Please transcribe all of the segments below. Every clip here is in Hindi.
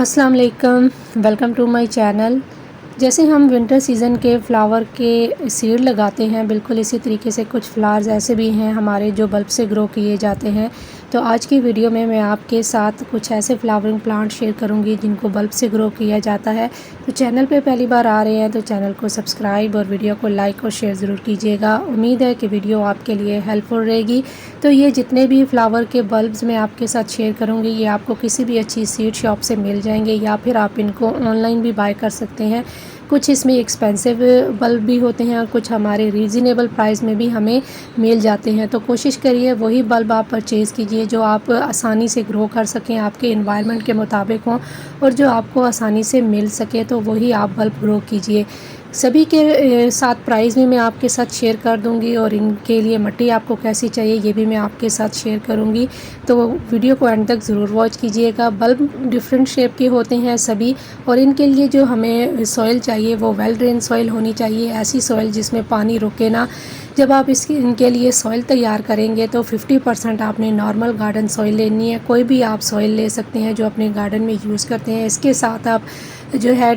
अस्सलाम वालेकुम, वेलकम टू माय चैनल। जैसे हम विंटर सीज़न के फ्लावर के सीड लगाते हैं, बिल्कुल इसी तरीके से कुछ फ्लावर्स ऐसे भी हैं हमारे जो बल्ब से ग्रो किए जाते हैं। तो आज की वीडियो में मैं आपके साथ कुछ ऐसे फ्लावरिंग प्लांट शेयर करूंगी जिनको बल्ब से ग्रो किया जाता है। तो चैनल पे पहली बार आ रहे हैं तो चैनल को सब्सक्राइब और वीडियो को लाइक और शेयर ज़रूर कीजिएगा। उम्मीद है कि वीडियो आपके लिए हेल्पफुल रहेगी। तो ये जितने भी फ्लावर के बल्ब्स मैं आपके साथ शेयर करूँगी ये आपको किसी भी अच्छी सीड शॉप से मिल जाएंगे या फिर आप इनको ऑनलाइन भी बाय कर सकते हैं। कुछ इसमें एक्सपेंसिव बल्ब भी होते हैं और कुछ हमारे रीज़नेबल प्राइस में भी हमें मिल जाते हैं। तो कोशिश करिए वही बल्ब आप परचेज़ कीजिए जो आप आसानी से ग्रो कर सकें, आपके एनवायरनमेंट के मुताबिक हों और जो आपको आसानी से मिल सके, तो वही आप बल्ब ग्रो कीजिए। सभी के साथ प्राइस भी मैं आपके साथ शेयर कर दूंगी और इनके लिए मिट्टी आपको कैसी चाहिए ये भी मैं आपके साथ शेयर करूंगी। तो वीडियो को एंड तक ज़रूर वॉच कीजिएगा। बल्ब डिफरेंट शेप के होते हैं सभी, और इनके लिए जो हमें सॉइल चाहिए वो वेल ड्रेन सॉइल होनी चाहिए, ऐसी सॉइल जिसमें पानी रुके ना। जब आप इनके लिए सॉइल तैयार करेंगे तो 50% आपने नॉर्मल गार्डन सॉइल लेनी है। कोई भी आप सॉइल ले सकते हैं जो अपने गार्डन में यूज़ करते हैं। इसके साथ आप जो है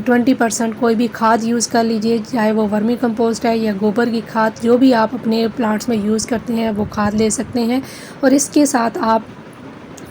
20% कोई भी खाद यूज़ कर लीजिए, चाहे वो वर्मी कंपोस्ट है या गोबर की खाद, जो भी आप अपने प्लांट्स में यूज़ करते हैं वो खाद ले सकते हैं। और इसके साथ आप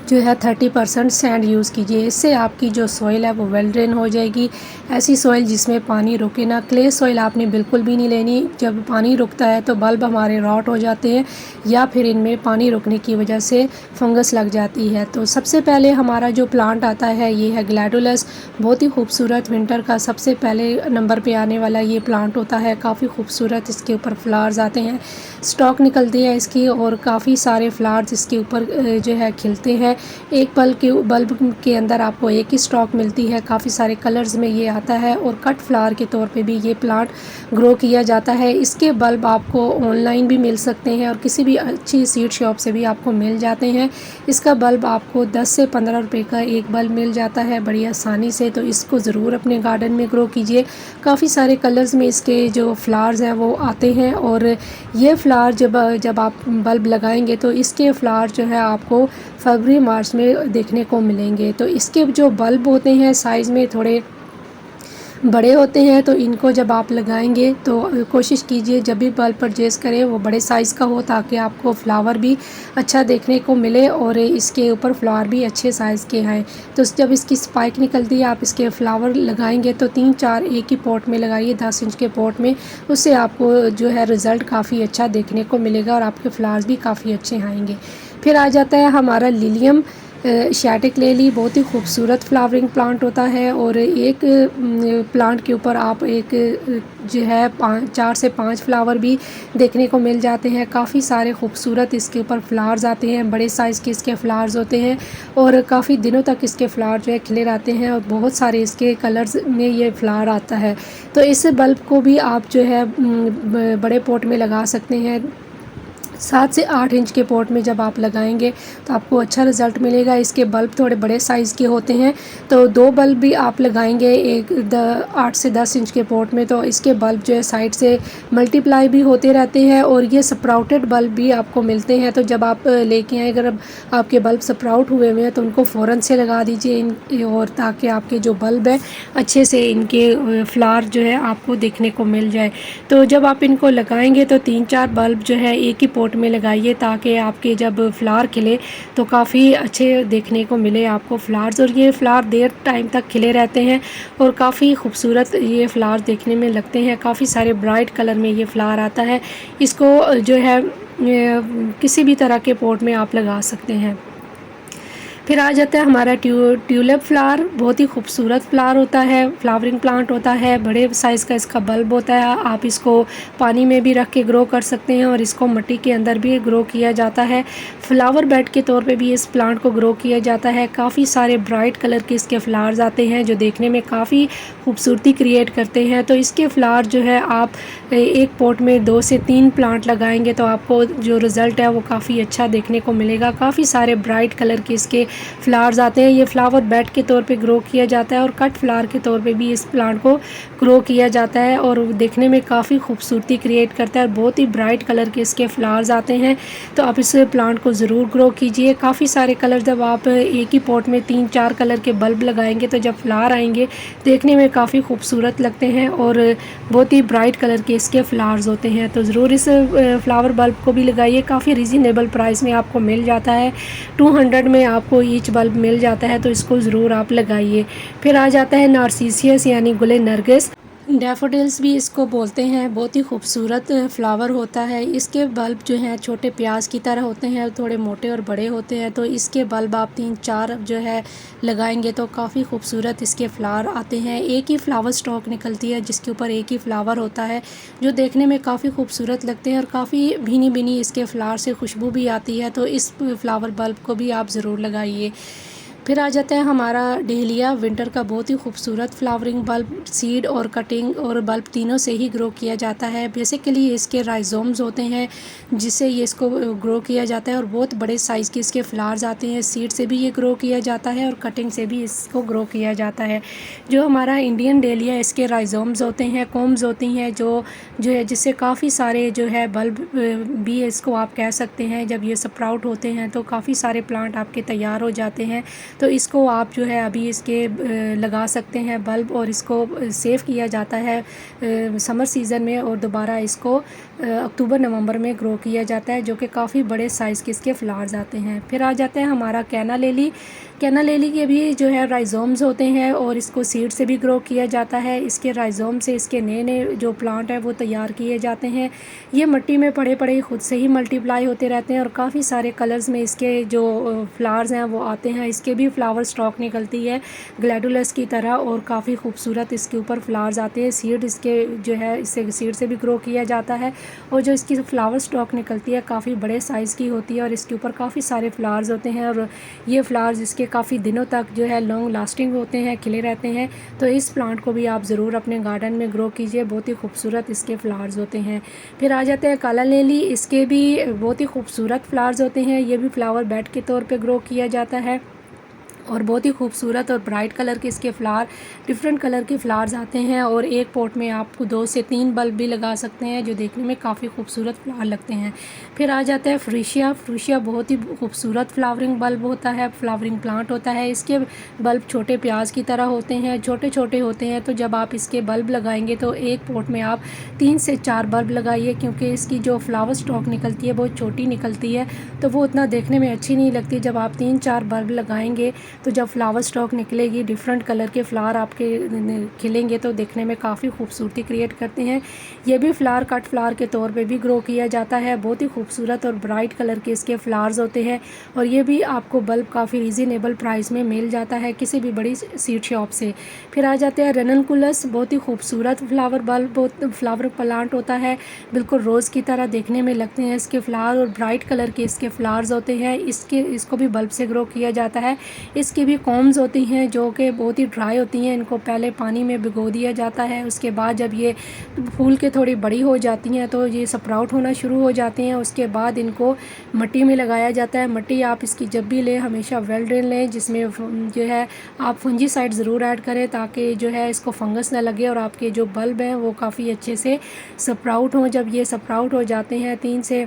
जो है 30% सैंड यूज़ कीजिए। इससे आपकी जो सॉइल है वो वेल ड्रेन हो जाएगी। ऐसी सॉइल जिसमें पानी रुके ना। क्ले सॉइल आपने बिल्कुल भी नहीं लेनी। जब पानी रुकता है तो बल्ब हमारे रॉट हो जाते हैं या फिर इनमें पानी रुकने की वजह से फंगस लग जाती है। तो सबसे पहले हमारा जो प्लांट आता है ये है ग्लैडुलस। बहुत ही खूबसूरत विंटर का सबसे पहले नंबर पे आने वाला ये प्लांट होता है। काफ़ी खूबसूरत इसके ऊपर फ्लावर्स आते हैं, स्टॉक निकलती है इसकी और काफ़ी सारे फ्लावर्स इसके ऊपर जो है खिलते हैं। एक बल्ब के अंदर आपको एक ही स्टॉक मिलती है। काफ़ी सारे कलर्स में ये आता है और कट फ्लावर के तौर पे भी ये प्लांट ग्रो किया जाता है। इसके बल्ब आपको ऑनलाइन भी मिल सकते हैं और किसी भी अच्छी सीड शॉप से भी आपको मिल जाते हैं। इसका बल्ब आपको 10 से 15 रुपये का एक बल्ब मिल जाता है बड़ी आसानी से। तो इसको ज़रूर अपने गार्डन में ग्रो कीजिए। काफ़ी सारे कलर्स में इसके जो फ्लावर्स हैं वो आते हैं और ये फ्लावर जब आप बल्ब लगाएंगे तो इसके फ्लावर जो है आपको फरवरी मार्च में देखने को मिलेंगे। तो इसके जो बल्ब होते हैं साइज़ में थोड़े बड़े होते हैं, तो इनको जब आप लगाएंगे तो कोशिश कीजिए जब भी बल्ब परचेज़ करें वो बड़े साइज़ का हो ताकि आपको फ्लावर भी अच्छा देखने को मिले और इसके ऊपर फ्लावर भी अच्छे साइज़ के आएँ। तो जब इसकी स्पाइक निकलती है आप इसके फ्लावर लगाएंगे तो 3-4 एक ही पॉट में लगाइए, 10 इंच के पॉट में। उससे आपको जो है रिज़ल्ट काफ़ी अच्छा देखने को मिलेगा और आपके फ्लावर्स भी काफ़ी अच्छे आएंगे। फिर आ जाता है हमारा लिलियम शैटिक लेली। बहुत ही खूबसूरत फ्लावरिंग प्लांट होता है और एक प्लांट के ऊपर आप एक जो है 4 से 5 फ्लावर भी देखने को मिल जाते हैं। काफ़ी सारे खूबसूरत इसके ऊपर फ्लावर्स आते हैं, बड़े साइज़ के इसके फ्लावर्स होते हैं और काफ़ी दिनों तक इसके फ्लावर जो है खिले रहते हैं और बहुत सारे इसके कलर्स में ये फ्लावर आता है। तो इस बल्ब को भी आप जो है बड़े पॉट में लगा सकते हैं। 7 से 8 इंच के पॉट में जब आप लगाएंगे तो आपको अच्छा रिज़ल्ट मिलेगा। इसके बल्ब थोड़े बड़े साइज़ के होते हैं, तो 2 बल्ब भी आप लगाएंगे 8 से 10 इंच के पॉट में तो इसके बल्ब जो है साइड से मल्टीप्लाई भी होते रहते हैं और ये स्प्राउटेड बल्ब भी आपको मिलते हैं। तो जब आप लेके आए, अगर आपके बल्ब स्प्राउट हुए हुए हैं तो उनको फ़ौरन से लगा दीजिए और ताकि आपके जो बल्ब है अच्छे से इनके फ्लावर जो है आपको देखने को मिल जाए। तो जब आप इनको लगाएंगे तो 3-4 बल्ब जो है एक ही पॉट में लगाइए ताकि आपके जब फ्लावर खिले तो काफ़ी अच्छे देखने को मिले आपको फ्लावर्स। और ये फ्लावर देर टाइम तक खिले रहते हैं और काफ़ी खूबसूरत ये फ्लावर देखने में लगते हैं। काफ़ी सारे ब्राइट कलर में ये फ्लावर आता है। इसको जो है किसी भी तरह के पॉट में आप लगा सकते हैं। फिर आ जाता है हमारा ट्यूलिप फ्लावर। बहुत ही खूबसूरत फ्लावर होता है, फ्लावरिंग प्लांट होता है, बड़े साइज़ का इसका बल्ब होता है। आप इसको पानी में भी रख के ग्रो कर सकते हैं और इसको मिट्टी के अंदर भी ग्रो किया जाता है। फ्लावर बेड के तौर पे भी इस प्लांट को ग्रो किया जाता है। काफ़ी सारे ब्राइट कलर के इसके फ्लावर्स आते हैं जो देखने में काफ़ी खूबसूरती क्रिएट करते हैं। तो इसके फ्लावर जो है आप एक पॉट में 2 से 3 प्लांट लगाएंगे तो आपको जो रिज़ल्ट है वो काफ़ी अच्छा देखने को मिलेगा। काफ़ी सारे ब्राइट कलर के इसके फ्लावर्स आते हैं। ये फ्लावर बेड के तौर पे ग्रो किया जाता है और कट फ्लावर के तौर पे भी इस प्लांट को ग्रो किया जाता है और देखने में काफ़ी खूबसूरती क्रिएट करता है और बहुत ही ब्राइट कलर के इसके फ्लावर्स आते हैं। तो आप इस प्लांट को ज़रूर ग्रो कीजिए। काफ़ी सारे कलर, जब आप एक ही पॉट में 3-4 कलर के बल्ब लगाएंगे तो जब फ्लावर आएंगे देखने में काफ़ी खूबसूरत लगते हैं और बहुत ही ब्राइट कलर के इसके फ्लावर्स होते हैं। तो ज़रूर इस फ्लावर बल्ब को भी लगाइए। काफ़ी रीज़नेबल प्राइस में आपको मिल जाता है, 200 में आपको ईच बल्ब मिल जाता है। तो इसको ज़रूर आप लगाइए। फिर आ जाता है नार्सिसियस यानी गुले नरगिस, डैफोडिल्स भी इसको बोलते हैं। बहुत ही खूबसूरत फ्लावर होता है। इसके बल्ब जो हैं छोटे प्याज की तरह होते हैं, थोड़े मोटे और बड़े होते हैं। तो इसके बल्ब आप 3-4 जो है लगाएंगे तो काफ़ी खूबसूरत इसके फ्लावर आते हैं। एक ही फ्लावर स्टॉक निकलती है जिसके ऊपर एक ही फ्लावर होता है, जो देखने में काफ़ी खूबसूरत लगते हैं और काफ़ी भीनी भीनी इसके फ्लावर से खुशबू भी आती है। तो इस फ्लावर बल्ब को भी आप ज़रूर लगाइए। फिर आ जाता है हमारा डेलिया, विंटर का बहुत ही खूबसूरत फ्लावरिंग बल्ब। सीड और कटिंग और बल्ब तीनों से ही ग्रो किया जाता है। बेसिकली इसके राइजोम्स होते हैं जिससे ये इसको ग्रो किया जाता है और बहुत बड़े साइज़ के इसके फ्लावर्स आते हैं। सीड से भी ये ग्रो किया जाता है और कटिंग से भी इसको ग्रो किया जाता है। जो हमारा इंडियन डेलिया, इसके राइजोम्स होते हैं, कॉम्स होती हैं जो है जिससे काफ़ी सारे जो है बल्ब भी इसको आप कह सकते हैं। जब ये स्प्राउट होते हैं तो काफ़ी सारे प्लांट आपके तैयार हो जाते हैं। तो इसको आप जो है अभी इसके लगा सकते हैं बल्ब और इसको सेव किया जाता है समर सीज़न में और दोबारा इसको अक्टूबर नवंबर में ग्रो किया जाता है, जो कि काफ़ी बड़े साइज़ के इसके फ्लावर्स आते हैं। फिर आ जाते हैं हमारा कैना लेली। कैना लेली के भी जो है राइजोम्स होते हैं और इसको सीड से भी ग्रो किया जाता है। इसके राइजोम से इसके नए नए जो प्लांट है वो तैयार किए जाते हैं। ये मिट्टी में पड़े पड़े खुद से ही मल्टीप्लाई होते रहते हैं और काफ़ी सारे कलर्स में इसके जो फ्लावर्स हैं वो आते हैं। इसके भी फ्लावर स्टॉक निकलती है ग्लैडुलस की तरह और काफ़ी खूबसूरत इसके ऊपर फ्लावर्स आते हैं। सीड इसके जो है इससे सीड से भी ग्रो किया जाता है और जो इसकी फ्लावर स्टॉक निकलती है काफ़ी बड़े साइज़ की होती है और इसके ऊपर काफ़ी सारे फ्लावर्स होते हैं और ये फ्लावर्स इसके काफ़ी दिनों तक जो है लॉन्ग लास्टिंग होते हैं, खिले रहते हैं। तो इस प्लांट को भी आप ज़रूर अपने गार्डन में ग्रो कीजिए। बहुत ही खूबसूरत इसके फ्लावर्स होते हैं। फिर आ जाते हैं काला लेली। इसके भी बहुत ही खूबसूरत फ्लावर्स होते हैं। ये भी फ्लावर बेड के तौर पे ग्रो किया जाता है और बहुत ही खूबसूरत और ब्राइट कलर के इसके फ्लावर, डिफरेंट कलर के फ्लावर्स आते हैं और एक पॉट में आप 2 से 3 बल्ब भी लगा सकते हैं, जो देखने में काफ़ी खूबसूरत फ्लावर लगते हैं। फिर आ जाता है फ्रूशिया। फ्रूशिया बहुत ही खूबसूरत फ्लावरिंग बल्ब होता है, फ्लावरिंग प्लांट होता है। इसके बल्ब छोटे प्याज की तरह होते हैं, छोटे छोटे होते हैं। तो जब आप इसके बल्ब लगाएंगे तो एक पॉट में आप 3 से 4 बल्ब लगाइए, क्योंकि इसकी जो फ्लावर स्टॉक निकलती है बहुत छोटी निकलती है, तो वो उतना देखने में अच्छी नहीं लगती। जब आप 3-4 बल्ब लगाएंगे तो जब फ्लावर स्टॉक निकलेगी, डिफरेंट कलर के फ्लावर आपके खिलेंगे तो देखने में काफ़ी खूबसूरती क्रिएट करते हैं। ये भी फ्लावर कट फ्लावर के तौर पे भी ग्रो किया जाता है। बहुत ही खूबसूरत और ब्राइट कलर के इसके फ्लावर्स होते हैं और ये भी आपको बल्ब काफ़ी रीज़नेबल प्राइस में मिल जाता है किसी भी बड़ी सीड शॉप से। फिर आ जाते हैं रननकुलस। बहुत ही खूबसूरत फ्लावर बल्ब, फ्लावर प्लांट होता है, बिल्कुल रोज़ की तरह देखने में लगते हैं इसके फ्लावर और ब्राइट कलर के इसके फ्लावर्स होते हैं। इसको भी बल्ब से ग्रो किया जाता है। इसकी भी कॉम्स होती हैं जो कि बहुत ही ड्राई होती हैं। इनको पहले पानी में भिगो दिया जाता है, उसके बाद जब ये फूल के थोड़ी बड़ी हो जाती हैं तो ये स्प्राउट होना शुरू हो जाते हैं। उसके बाद इनको मिट्टी में लगाया जाता है। मिट्टी आप इसकी जब भी लें हमेशा वेल ड्रेन लें, जिसमें जो है आप फंजीसाइड ज़रूर ऐड करें ताकि जो है इसको फंगस ना लगे और आपके जो बल्ब हैं वो काफ़ी अच्छे से स्प्राउट हों। जब ये स्प्राउट हो जाते हैं 3 से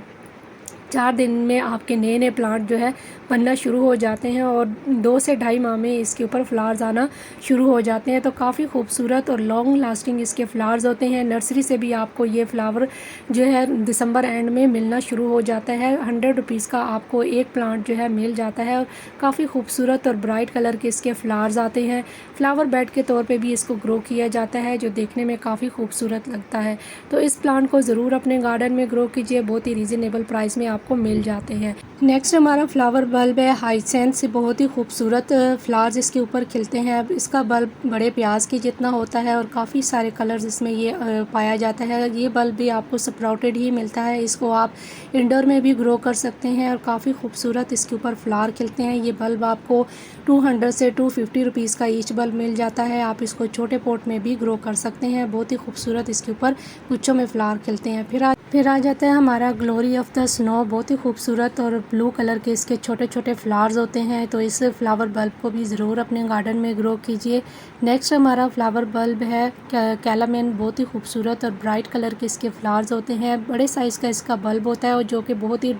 4 दिन में आपके नए नए प्लांट जो है बनना शुरू हो जाते हैं और 2 से 2.5 माह में इसके ऊपर फ्लावर्स आना शुरू हो जाते हैं। तो काफ़ी खूबसूरत और लॉन्ग लास्टिंग इसके फ्लावर्स होते हैं। नर्सरी से भी आपको ये फ्लावर जो है दिसंबर एंड में मिलना शुरू हो जाता है। 100 रुपीज़ का आपको एक प्लांट जो है मिल जाता है और काफ़ी खूबसूरत और ब्राइट कलर के इसके फ्लावर्स आते हैं। फ्लावर बेड के तौर पर भी इसको ग्रो किया जाता है, जो देखने में काफ़ी खूबसूरत लगता है। तो इस प्लांट को ज़रूर अपने गार्डन में ग्रो कीजिए, बहुत ही रीज़नेबल प्राइस में आपको मिल जाते हैं। नेक्स्ट हमारा फ्लावर बल्ब है हाइसेंस। बहुत ही खूबसूरत फ्लावर्स इसके ऊपर खिलते हैं। अब इसका बल्ब बड़े प्याज के जितना होता है और काफ़ी सारे कलर्स इसमें ये पाया जाता है। ये बल्ब भी आपको स्प्राउटेड ही मिलता है। इसको आप इंडोर में भी ग्रो कर सकते हैं और काफ़ी खूबसूरत इसके ऊपर फ्लावर खिलते हैं। ये बल्ब आपको 200 से 250 रुपीज़ का ईच बल्ब मिल जाता है। आप इसको छोटे पॉट में भी ग्रो कर सकते हैं। बहुत ही खूबसूरत इसके ऊपर गुच्छों में फ्लावर खिलते हैं। फिर फिर आ जाता है हमारा ग्लोरी ऑफ द स्नो। बहुत ही खूबसूरत और ब्लू कलर के इसके छोटे छोटे फ्लावर्स होते हैं, तो इस फ्लावर बल्ब को भी ज़रूर अपने गार्डन में ग्रो कीजिए। नेक्स्ट हमारा फ्लावर बल्ब है कैलामेन। बहुत ही खूबसूरत और ब्राइट कलर के इसके फ्लावर्स होते हैं। बड़े साइज़ का इसका बल्ब होता है और जो कि बहुत ही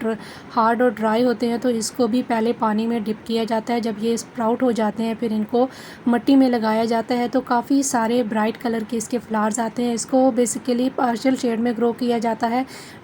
हार्ड और ड्राई होते हैं, तो इसको भी पहले पानी में डिप किया जाता है। जब ये स्प्राउट हो जाते हैं फिर इनको मिट्टी में लगाया जाता है, तो काफ़ी सारे ब्राइट कलर के इसके फ्लावर्स आते हैं। इसको बेसिकली पार्शियल शेड में ग्रो किया जाता है,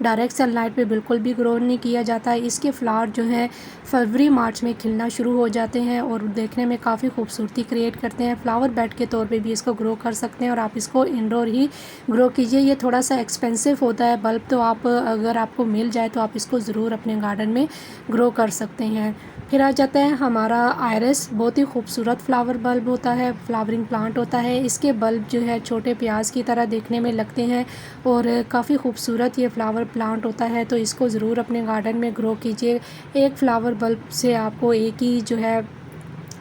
डायरेक्ट सनलाइट पे बिल्कुल भी ग्रो नहीं किया जाता है। इसके फ्लावर जो है फरवरी मार्च में खिलना शुरू हो जाते हैं और देखने में काफ़ी खूबसूरती क्रिएट करते हैं। फ्लावर बेड के तौर पे भी इसको ग्रो कर सकते हैं और आप इसको इंडोर ही ग्रो कीजिए। ये थोड़ा सा एक्सपेंसिव होता है बल्ब, तो आप अगर आपको मिल जाए तो आप इसको ज़रूर अपने गार्डन में ग्रो कर सकते हैं। फिर आ जाता है हमारा आयरस। बहुत ही खूबसूरत फ्लावर बल्ब होता है, फ्लावरिंग प्लांट होता है। इसके बल्ब जो है छोटे प्याज की तरह देखने में लगते हैं और काफ़ी खूबसूरत ये फ्लावर प्लांट होता है, तो इसको ज़रूर अपने गार्डन में ग्रो कीजिए। एक फ्लावर बल्ब से आपको एक ही जो है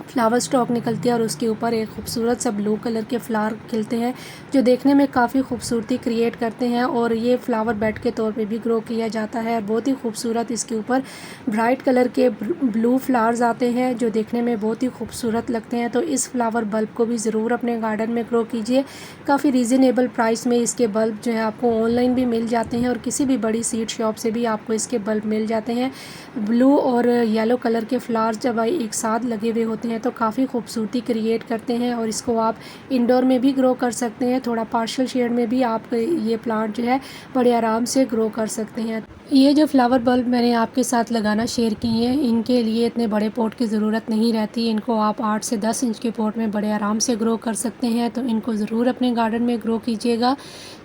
फ्लावर स्टॉक निकलती है और उसके ऊपर एक खूबसूरत सा ब्लू कलर के फ्लावर खिलते हैं, जो देखने में काफ़ी खूबसूरती क्रिएट करते हैं। और ये फ्लावर बेड के तौर पे भी ग्रो किया जाता है। बहुत ही खूबसूरत इसके ऊपर ब्राइट कलर के ब्लू फ्लावर्स आते हैं, जो देखने में बहुत ही खूबसूरत लगते हैं। तो इस फ्लावर बल्ब को भी ज़रूर अपने गार्डन में ग्रो कीजिए। काफ़ी रीज़नेबल प्राइस में इसके बल्ब जो है आपको ऑनलाइन भी मिल जाते हैं और किसी भी बड़ी सीड शॉप से भी आपको इसके बल्ब मिल जाते हैं। ब्लू और येलो कलर के फ्लावर्स जब एक साथ लगे हुए होते हैं तो काफ़ी खूबसूरती क्रिएट करते हैं और इसको आप इंडोर में भी ग्रो कर सकते हैं। थोड़ा पार्शियल शेड में भी आप ये प्लांट जो है बड़े आराम से ग्रो कर सकते हैं। ये जो फ्लावर बल्ब मैंने आपके साथ लगाना शेयर किए हैं, इनके लिए इतने बड़े पॉट की ज़रूरत नहीं रहती। इनको आप 8 से 10 इंच के पॉट में बड़े आराम से ग्रो कर सकते हैं, तो इनको ज़रूर अपने गार्डन में ग्रो कीजिएगा।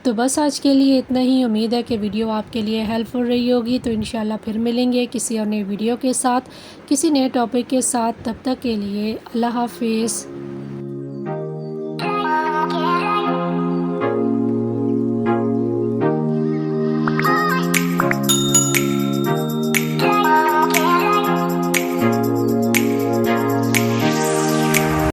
तो बस आज के लिए इतना ही। उम्मीद है कि वीडियो आपके लिए हेल्पफुल रही होगी। तो इंशाल्लाह फिर मिलेंगे किसी और नए वीडियो के साथ, किसी नए टॉपिक के साथ। तब तक के लिए अल्लाह हाफिज़।